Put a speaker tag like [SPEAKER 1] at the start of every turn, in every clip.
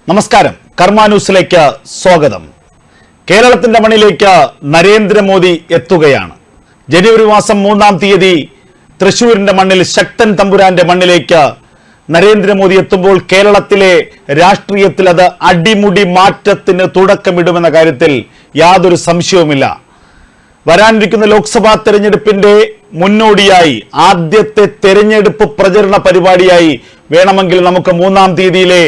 [SPEAKER 1] നമസ്കാരം, കർമ്മ ന്യൂസിലേക്ക് സ്വാഗതം. കേരളത്തിന്റെ മണ്ണിലേക്ക് നരേന്ദ്രമോദി എത്തുകയാണ്. ജനുവരി മാസം 3-ാം തീയതി തൃശ്ശൂരിന്റെ മണ്ണിൽ ശക്തൻ തമ്പുരാന്റെ മണ്ണിലേക്ക് നരേന്ദ്രമോദി എത്തുമ്പോൾ കേരളത്തിലെ രാഷ്ട്രീയത്തിൽ അത് അടിമുടി മാറ്റത്തിന് തുടക്കമിടുമെന്ന കാര്യത്തിൽ യാതൊരു സംശയവുമില്ല. വരാനിരിക്കുന്ന ലോക്സഭാ തെരഞ്ഞെടുപ്പിന്റെ മുന്നോടിയായി ആദ്യത്തെ തെരഞ്ഞെടുപ്പ് പ്രചരണ പരിപാടിയായി വേണമെങ്കിൽ നമുക്ക് 3-ാം തീയതിയിലെ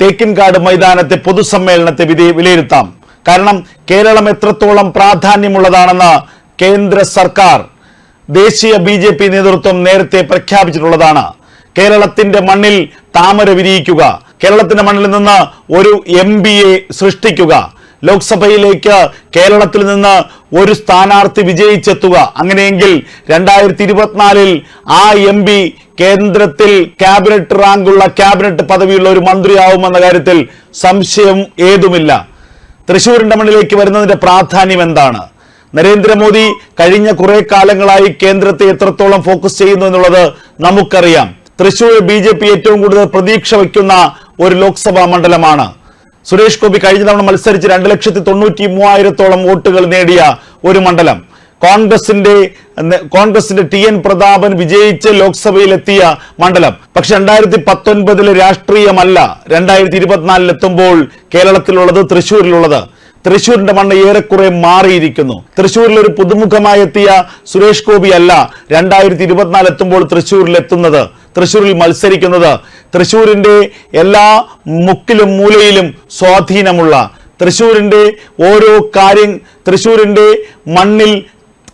[SPEAKER 1] തേക്കിൻകാട് മൈതാനത്തെ പൊതുസമ്മേളനത്തെ വിലയിരുത്താം. കാരണം കേരളം എത്രത്തോളം പ്രാധാന്യമുള്ളതാണെന്ന് കേന്ദ്ര സർക്കാർ ദേശീയ BJP നേതൃത്വം നേരത്തെ പ്രഖ്യാപിച്ചിട്ടുള്ളതാണ്. കേരളത്തിന്റെ മണ്ണിൽ താമര വിരിയിക്കുക, കേരളത്തിന്റെ മണ്ണിൽ നിന്ന് ഒരു MPയെ സൃഷ്ടിക്കുക, ലോക്സഭയിലേക്ക് കേരളത്തിൽ നിന്ന് ഒരു സ്ഥാനാർത്ഥി വിജയിച്ചെത്തുക. അങ്ങനെയെങ്കിൽ 2024 ആ MP കേന്ദ്രത്തിൽ ക്യാബിനറ്റ് റാങ്കുള്ള ക്യാബിനറ്റ് പദവിയുള്ള ഒരു മന്ത്രിയാവുമെന്ന കാര്യത്തിൽ സംശയം ഏതുമില്ല. തൃശ്ശൂരിന്റെ മണ്ണിലേക്ക് വരുന്നതിന്റെ പ്രാധാന്യം എന്താണ്? നരേന്ദ്രമോദി കഴിഞ്ഞ കുറെ കാലങ്ങളായി കേന്ദ്രത്തെ എത്രത്തോളം ഫോക്കസ് ചെയ്യുന്നു എന്നുള്ളത് നമുക്കറിയാം. തൃശ്ശൂർ BJP ഏറ്റവും കൂടുതൽ പ്രതീക്ഷ വയ്ക്കുന്ന ഒരു ലോക്സഭാ മണ്ഡലമാണ്. സുരേഷ് ഗോപി കഴിഞ്ഞ തവണ മത്സരിച്ച് 2,93,000 വോട്ടുകൾ നേടിയ ഒരു മണ്ഡലം. കോൺഗ്രസിന്റെ TN പ്രതാപൻ വിജയിച്ച് ലോക്സഭയിലെത്തിയ മണ്ഡലം. പക്ഷെ 2019 രാഷ്ട്രീയമല്ല 2024 എത്തുമ്പോൾ കേരളത്തിലുള്ളത്, തൃശ്ശൂരിലുള്ളത്. തൃശ്ശൂരിന്റെ മണ്ണ് ഏറെക്കുറെ മാറിയിരിക്കുന്നു. തൃശ്ശൂരിൽ ഒരു പുതുമുഖമായി എത്തിയ സുരേഷ് ഗോപി അല്ല 2024 എത്തുമ്പോൾ തൃശ്ശൂരിലെത്തുന്നത്, തൃശ്ശൂരിൽ മത്സരിക്കുന്നത്. തൃശ്ശൂരിന്റെ എല്ലാ മുക്കിലും മൂലയിലും സ്വാധീനമുള്ള, തൃശ്ശൂരിന്റെ ഓരോ കാര്യം, തൃശ്ശൂരിന്റെ മണ്ണിൽ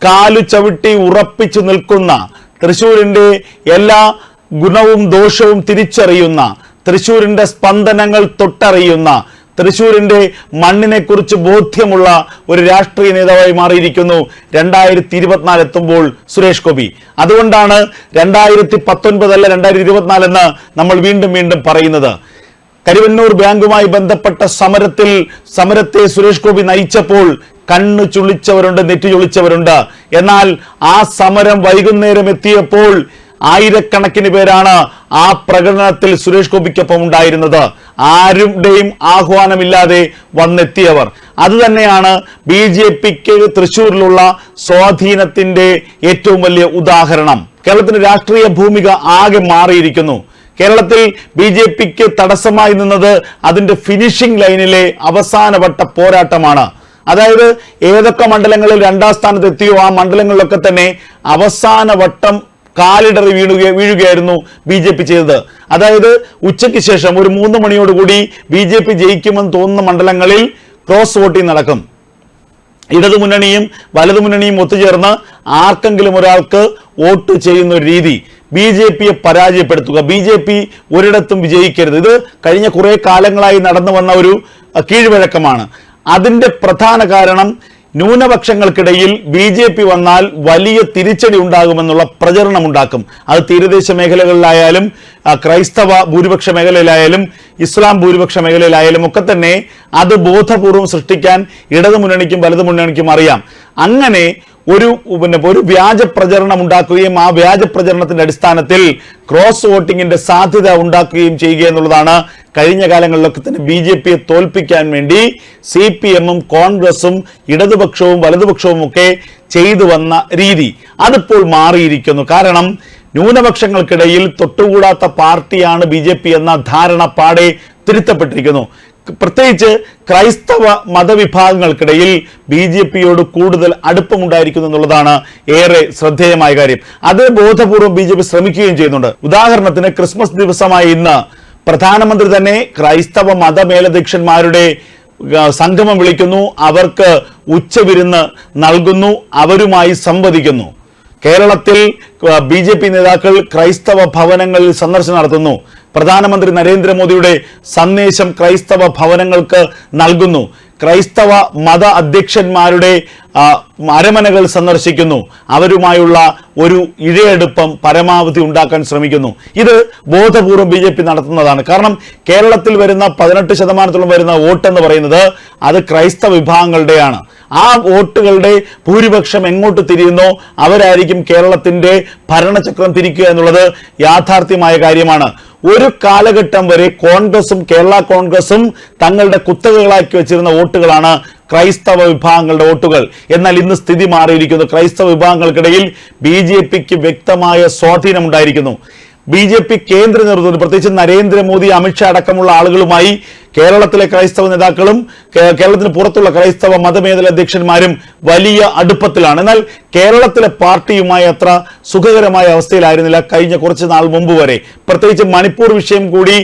[SPEAKER 1] കാലു ചവിട്ടി ഉറപ്പിച്ചു നിൽക്കുന്ന, തൃശ്ശൂരിന്റെ എല്ലാ ഗുണവും ദോഷവും തിരിച്ചറിയുന്ന, തൃശ്ശൂരിന്റെ സ്പന്ദനങ്ങൾ തൊട്ടറിയുന്ന, തൃശ്ശൂരിന്റെ മണ്ണിനെ കുറിച്ച് ബോധ്യമുള്ള ഒരു രാഷ്ട്രീയ നേതാവായി മാറിയിരിക്കുന്നു 2024 എത്തുമ്പോൾ സുരേഷ് ഗോപി. അതുകൊണ്ടാണ് 2019 അല്ല 2024 എന്ന് നമ്മൾ വീണ്ടും പറയുന്നത്. കരുവന്നൂർ ബാങ്കുമായി ബന്ധപ്പെട്ട സമരത്തെ സുരേഷ് ഗോപി നയിച്ചപ്പോൾ കണ്ണു ചുളിച്ചവരുണ്ട്, നെറ്റി ചുളിച്ചവരുണ്ട്. എന്നാൽ ആ സമരം വൈകുന്നേരം എത്തിയപ്പോൾ ആയിരക്കണക്കിന് പേരാണ് ആ പ്രകടനത്തിൽ സുരേഷ് ഗോപിക്കൊപ്പം ഉണ്ടായിരുന്നത്. ആരുടെയും ആഹ്വാനമില്ലാതെ വന്നെത്തിയവർ. അതുതന്നെയാണ് BJPക്ക് തൃശ്ശൂരിലുള്ള സ്വാധീനത്തിന്റെ ഏറ്റവും വലിയ ഉദാഹരണം. കേരളത്തിന്റെ രാഷ്ട്രീയ ഭൂമിക ആകെ മാറിയിരിക്കുന്നു. കേരളത്തിൽ BJPക്ക് തടസ്സമായി നിന്നത് അതിന്റെ ഫിനിഷിംഗ് ലൈനിലെ അവസാനവട്ട പോരാട്ടമാണ്. അതായത് ഏതൊക്കെ മണ്ഡലങ്ങളിൽ 2-ാം സ്ഥാനത്ത് എത്തിയോ ആ മണ്ഡലങ്ങളിലൊക്കെ തന്നെ അവസാനവട്ടം കാലിടറി വീഴുകയായിരുന്നു BJP ചെയ്തത്. അതായത് ഉച്ചയ്ക്ക് ശേഷം ഒരു 3 മണിയോടുകൂടി BJP ജയിക്കുമെന്ന് തോന്നുന്ന മണ്ഡലങ്ങളിൽ ക്രോസ് വോട്ടിംഗ് നടക്കും. ഇടതുമുന്നണിയും വലതുമുന്നണിയും ഒത്തുചേർന്ന് ആർക്കെങ്കിലും ഒരാൾക്ക് വോട്ട് ചെയ്യുന്ന ഒരു രീതി, BJPയെ പരാജയപ്പെടുത്തുക, BJP ഒരിടത്തും വിജയിക്കരുത്. ഇത് കഴിഞ്ഞ കുറെ കാലങ്ങളായി നടന്നു വന്ന ഒരു കീഴ്വഴക്കമാണ്. അതിന്റെ പ്രധാന കാരണം ന്യൂനപക്ഷങ്ങൾക്കിടയിൽ BJP വന്നാൽ വലിയ തിരിച്ചടി ഉണ്ടാകുമെന്നുള്ള പ്രചരണം ഉണ്ടാക്കും. അത് തീരദേശ മേഖലകളിലായാലും ക്രൈസ്തവ ഭൂരിപക്ഷ മേഖലയിലായാലും ഇസ്ലാം ഭൂരിപക്ഷ മേഖലയിലായാലും ഒക്കെ തന്നെ അത് ബോധപൂർവം സൃഷ്ടിക്കാൻ ഇടതുമുന്നണിക്കും വലതുമുന്നണിക്കും അറിയാം. അങ്ങനെ ഒരു വ്യാജ പ്രചരണം ഉണ്ടാക്കുകയും ആ വ്യാജ പ്രചരണത്തിന്റെ അടിസ്ഥാനത്തിൽ ക്രോസ് വോട്ടിങ്ങിന്റെ സാധ്യത ഉണ്ടാക്കുകയും ചെയ്യുക എന്നുള്ളതാണ് കഴിഞ്ഞ കാലങ്ങളിലൊക്കെ തന്നെ BJPയെ തോൽപ്പിക്കാൻ വേണ്ടി CPM-ഉം കോൺഗ്രസും ഇടതുപക്ഷവും വലതുപക്ഷവും ഒക്കെ ചെയ്തു വന്ന രീതി. അതിപ്പോൾ മാറിയിരിക്കുന്നു. കാരണം ന്യൂനപക്ഷങ്ങൾക്കിടയിൽ തൊട്ടുകൂടാത്ത പാർട്ടിയാണ് BJP എന്ന ധാരണ പാടെ തിരുത്തപ്പെട്ടിരിക്കുന്നു. പ്രത്യേകിച്ച് ക്രൈസ്തവ മതവിഭാഗങ്ങൾക്കിടയിൽ BJPയോട് കൂടുതൽ അടുപ്പമുണ്ടായിരിക്കുന്നു എന്നുള്ളതാണ് ഏറെ ശ്രദ്ധേയമായ കാര്യം. അത് ബോധപൂർവം BJP ശ്രമിക്കുകയും ചെയ്യുന്നുണ്ട്. ഉദാഹരണത്തിന് ക്രിസ്മസ് ദിവസമായ ഇന്ന് പ്രധാനമന്ത്രി തന്നെ ക്രൈസ്തവ മതമേലധ്യക്ഷന്മാരുടെ സംഗമം വിളിക്കുന്നു, അവർക്ക് ഉച്ചവിരുന്ന് നൽകുന്നു, അവരുമായി സംവദിക്കുന്നു. കേരളത്തിൽ BJP നേതാക്കൾ ക്രൈസ്തവ ഭവനങ്ങളിൽ സന്ദർശനം നടത്തുന്നു. പ്രധാനമന്ത്രി നരേന്ദ്രമോദിയുടെ സന്ദേശം ക്രൈസ്തവ ഭവനങ്ങൾക്ക് നൽകുന്നു. ക്രൈസ്തവ മത അധ്യക്ഷന്മാരുടെ അരമനകൾ സന്ദർശിക്കുന്നു. അവരുമായുള്ള ഒരു ഇഴയെടുപ്പം പരമാവധി ഉണ്ടാക്കാൻ ശ്രമിക്കുന്നു. ഇത് ബോധപൂർവം BJP നടത്തുന്നതാണ്. കാരണം കേരളത്തിൽ വരുന്ന 18% വരുന്ന വോട്ടെന്ന് പറയുന്നത് അത് ക്രൈസ്തവ വിഭാഗങ്ങളുടെയാണ്. ആ വോട്ടുകളുടെ ഭൂരിപക്ഷം എങ്ങോട്ട് തിരിയുന്നോ അവരായിരിക്കും കേരളത്തിന്റെ ഭരണചക്രം തിരിക്കുക എന്നുള്ളത് യാഥാർത്ഥ്യമായ കാര്യമാണ്. ഒരു കാലഘട്ടം വരെ കോൺഗ്രസും കേരള കോൺഗ്രസും തങ്ങളുടെ കുത്തകകളാക്കി വെച്ചിരുന്ന വോട്ടുകളാണ് ക്രൈസ്തവ വിഭാഗങ്ങളുടെ വോട്ടുകൾ. എന്നാൽ ഇന്ന് സ്ഥിതി മാറിയിരിക്കുന്നു. ക്രൈസ്തവ വിഭാഗങ്ങൾക്കിടയിൽ BJPക്ക് വ്യക്തമായ സ്വാധീനമുണ്ടായിരിക്കുന്നു. BJP കേന്ദ്ര നേതൃത്വത്തിൽ പ്രത്യേകിച്ച് നരേന്ദ്രമോദി, അമിത്ഷാ അടക്കമുള്ള ആളുകളുമായി കേരളത്തിലെ ക്രൈസ്തവ നേതാക്കളും കേരളത്തിന് പുറത്തുള്ള ക്രൈസ്തവ മതമേഖല അധ്യക്ഷന്മാരും വലിയ അടുപ്പത്തിലാണ്. എന്നാൽ കേരളത്തിലെ പാർട്ടിയുമായി അത്ര സുഖകരമായ അവസ്ഥയിലായിരുന്നില്ല കഴിഞ്ഞ കുറച്ച് നാൾ മുമ്പ് വരെ. പ്രത്യേകിച്ച് മണിപ്പൂർ വിഷയം കൂടി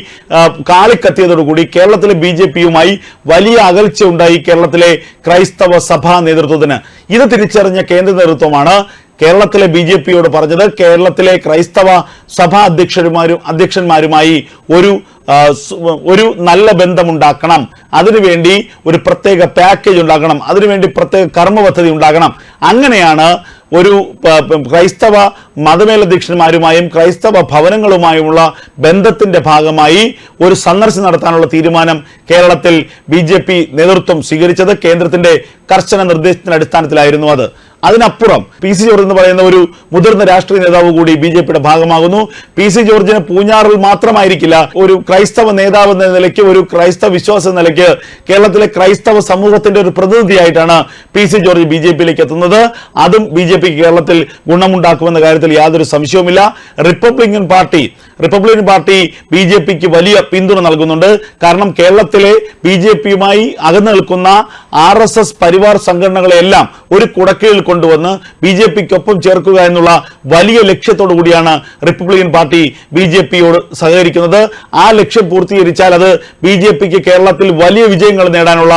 [SPEAKER 1] കാളിക്കത്തിയതോടുകൂടി കേരളത്തിലെ BJPയുമായി വലിയ അകൽച്ച ഉണ്ടായി കേരളത്തിലെ ക്രൈസ്തവ സഭാ നേതൃത്വത്തിന്. ഇത് തിരിച്ചറിഞ്ഞ കേന്ദ്ര നേതൃത്വമാണ് കേരളത്തിലെ BJPയോട് പറഞ്ഞത് കേരളത്തിലെ ക്രൈസ്തവ സഭാ അധ്യക്ഷന്മാരുമായി ഒരു നല്ല ബന്ധമുണ്ടാക്കണം, അതിനുവേണ്ടി ഒരു പ്രത്യേക പാക്കേജ് ഉണ്ടാക്കണം, അതിനുവേണ്ടി പ്രത്യേക കർമ്മ പദ്ധതി ഉണ്ടാക്കണം. അങ്ങനെയാണ് ഒരു ക്രൈസ്തവ മതമേലധ്യക്ഷന്മാരുമായും ക്രൈസ്തവ ഭവനങ്ങളുമായുമുള്ള ബന്ധത്തിന്റെ ഭാഗമായി ഒരു സന്ദർശനം നടത്താനുള്ള തീരുമാനം കേരളത്തിൽ BJP നേതൃത്വം സ്വീകരിച്ചത്. കേന്ദ്രത്തിന്റെ കർശന നിർദ്ദേശത്തിന്റെ അടിസ്ഥാനത്തിലായിരുന്നു അത്. അതിനപ്പുറം PC ജോർജ് എന്ന് പറയുന്ന ഒരു മുതിർന്ന രാഷ്ട്രീയ നേതാവ് കൂടി BJPയുടെ ഭാഗമാകുന്നു. PC ജോർജിന് പൂഞ്ഞാറിൽ മാത്രമായിരിക്കില്ല, ഒരു ക്രൈസ്തവ നേതാവ് എന്ന നിലയ്ക്ക്, ഒരു ക്രൈസ്തവ വിശ്വാസം എന്ന നിലയ്ക്ക് കേരളത്തിലെ ക്രൈസ്തവ സമൂഹത്തിന്റെ ഒരു പ്രതിനിധിയായിട്ടാണ് PC ജോർജ് BJPയിലേക്ക് എത്തുന്നത്. അതും BJPക്ക് കേരളത്തിൽ ഗുണമുണ്ടാക്കുമെന്ന കാര്യത്തിൽ യാതൊരു സംശയവുമില്ല. റിപ്പബ്ലിക്കൻ പാർട്ടി BJPക്ക് വലിയ പിന്തുണ നൽകുന്നുണ്ട്. കാരണം കേരളത്തിലെ BJPയുമായി അകന്നു നിൽക്കുന്ന RSS പരിവാർ സംഘടനകളെല്ലാം ഒരു കുടക്കീഴിൽ കൊണ്ടുവന്ന് BJPക്കൊപ്പം ചേർക്കുക എന്നുള്ള വലിയ ലക്ഷ്യത്തോടു കൂടിയാണ് റിപ്പബ്ലിക്കൻ പാർട്ടി BJPയോട് സഹകരിക്കുന്നത്. ആ ലക്ഷ്യം പൂർത്തീകരിച്ചാൽ അത് BJPക്ക് കേരളത്തിൽ വലിയ വിജയങ്ങൾ നേടാനുള്ള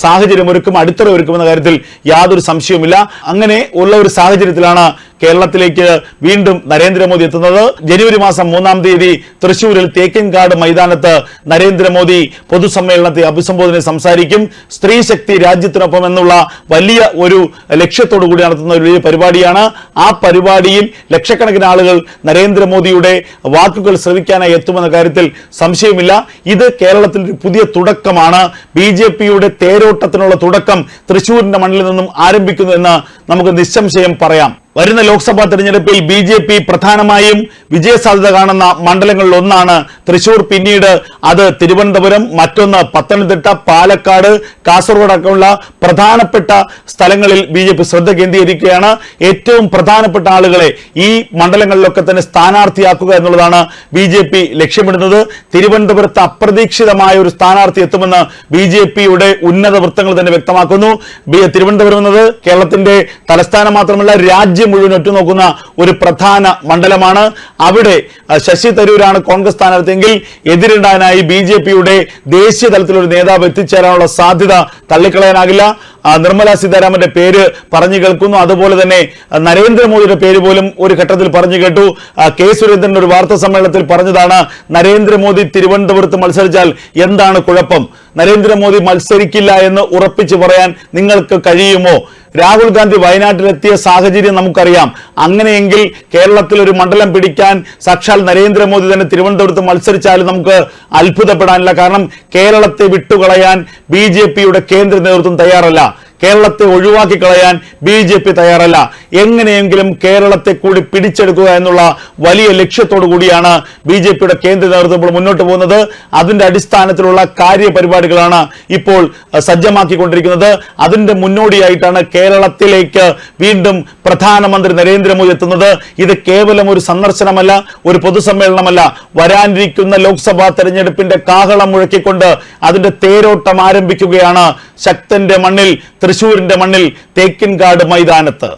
[SPEAKER 1] സാഹചര്യം ഒരുക്കും, അടിത്തറ ഒരുക്കുമെന്ന കാര്യത്തിൽ യാതൊരു സംശയവുമില്ല. അങ്ങനെ ഉള്ള ഒരു സാഹചര്യത്തിലാണ് കേരളത്തിലേക്ക് വീണ്ടും നരേന്ദ്രമോദി എത്തുന്നത്. ജനുവരി മാസം 3-ാം തീയതി തൃശ്ശൂരിൽ തേക്കിൻകാട് മൈതാനത്ത് നരേന്ദ്രമോദി പൊതുസമ്മേളനത്തെ അഭിസംബോധന സംസാരിക്കും. സ്ത്രീ ശക്തി രാജ്യത്തിനൊപ്പം എന്നുള്ള വലിയ ഒരു ലക്ഷ്യത്തോടു കൂടി നടത്തുന്ന ഒരു വലിയ പരിപാടിയാണ്. ആ പരിപാടിയിൽ ലക്ഷക്കണക്കിന് ആളുകൾ നരേന്ദ്രമോദിയുടെ വാക്കുകൾ ശ്രവിക്കാനായി എത്തുമെന്ന കാര്യത്തിൽ സംശയമില്ല. ഇത് കേരളത്തിൽ ഒരു പുതിയ തുടക്കമാണ്. BJPയുടെ തേരോട്ടത്തിനുള്ള തുടക്കം തൃശ്ശൂരിന്റെ മണ്ണിൽ നിന്നും ആരംഭിക്കുന്നു എന്ന് നമുക്ക് നിസ്സംശയം പറയാം. വരുന്ന ലോക്സഭാ തെരഞ്ഞെടുപ്പിൽ BJP പ്രധാനമായും വിജയസാധ്യത കാണുന്ന മണ്ഡലങ്ങളിൽ ഒന്നാണ് തൃശൂർ, പിന്നീട് അത് തിരുവനന്തപുരം, മറ്റൊന്ന് പത്തനംതിട്ട, പാലക്കാട്, കാസർഗോഡ് അടക്കമുള്ള പ്രധാനപ്പെട്ട സ്ഥലങ്ങളിൽ BJP ശ്രദ്ധ കേന്ദ്രീകരിക്കുകയാണ്. ഏറ്റവും പ്രധാനപ്പെട്ട ആളുകളെ ഈ മണ്ഡലങ്ങളിലൊക്കെ തന്നെ സ്ഥാനാർത്ഥിയാക്കുക എന്നുള്ളതാണ് BJP ലക്ഷ്യമിടുന്നത്. തിരുവനന്തപുരത്ത് അപ്രതീക്ഷിതമായ ഒരു സ്ഥാനാർത്ഥി എത്തുമെന്ന് BJPയുടെ ഉന്നത വൃത്തങ്ങൾ തന്നെ വ്യക്തമാക്കുന്നു. തിരുവനന്തപുരം എന്നത് കേരളത്തിന്റെ തലസ്ഥാനം മാത്രമല്ല രാജ്യം മുഴുവൻ ഒറ്റുനോക്കുന്ന ഒരു പ്രധാന മണ്ഡലമാണ്. അവിടെ ശശി തരൂരാണ് കോൺഗ്രസ് സ്ഥാനാർത്ഥിയെങ്കിൽ എതിരിടാനായി BJPയുടെ ദേശീയ തലത്തിലൊരു നേതാവ് എത്തിച്ചേരാനുള്ള സാധ്യത തള്ളിക്കളയാനാകില്ല. നിർമ്മല സീതാരാമന്റെ പേര് പറഞ്ഞു കേൾക്കുന്നു. അതുപോലെ തന്നെ നരേന്ദ്രമോദിയുടെ പേര് പോലും ഒരു ഘട്ടത്തിൽ പറഞ്ഞു കേട്ടു. K. സുരേന്ദ്രൻ ഒരു വാർത്താ സമ്മേളനത്തിൽ പറഞ്ഞതാണ്, നരേന്ദ്രമോദി തിരുവനന്തപുരത്ത് മത്സരിച്ചാൽ എന്താണ് കുഴപ്പം? നരേന്ദ്രമോദി മത്സരിക്കില്ല എന്ന് ഉറപ്പിച്ചു പറയാൻ നിങ്ങൾക്ക് കഴിയുമോ? രാഹുൽ ഗാന്ധി വയനാട്ടിലെത്തിയ സാഹചര്യം നമുക്കറിയാം. അങ്ങനെയെങ്കിൽ കേരളത്തിൽ ഒരു മണ്ഡലം പിടിക്കാൻ സാക്ഷാൽ നരേന്ദ്രമോദി തന്നെ തിരുവനന്തപുരത്ത് മത്സരിച്ചാലും നമുക്ക് അത്ഭുതപ്പെടാനില്ല. കാരണം കേരളത്തെ വിട്ടുകളയാൻ BJPയുടെ കേന്ദ്ര നേതൃത്വം തയ്യാറല്ല. കേരളത്തെ ഒഴിവാക്കി കളയാൻ BJP തയ്യാറല്ല. എങ്ങനെയെങ്കിലും കേരളത്തെ കൂടി പിടിച്ചെടുക്കുക എന്നുള്ള വലിയ ലക്ഷ്യത്തോടു കൂടിയാണ് BJPയുടെ കേന്ദ്ര നേതൃത്വം മുന്നോട്ട് പോകുന്നത്. അതിന്റെ അടിസ്ഥാനത്തിലുള്ള കാര്യപരിപാടികളാണ് ഇപ്പോൾ സജ്ജമാക്കിക്കൊണ്ടിരിക്കുന്നത്. അതിന്റെ മുന്നോടിയായിട്ടാണ് കേരളത്തിലേക്ക് വീണ്ടും പ്രധാനമന്ത്രി നരേന്ദ്രമോദി എത്തുന്നത്. ഇത് കേവലം ഒരു സന്ദർശനമല്ല, ഒരു പൊതുസമ്മേളനമല്ല. വരാനിരിക്കുന്ന ലോക്സഭാ തെരഞ്ഞെടുപ്പിന്റെ കാഹളം മുഴക്കിക്കൊണ്ട് അതിന്റെ തേരോട്ടം ആരംഭിക്കുകയാണ് ശക്തന്റെ മണ്ണിൽ, തൃശ്ശൂരിന്റെ മണ്ണിൽ, തേക്കിൻകാട് മൈതാനത്ത്.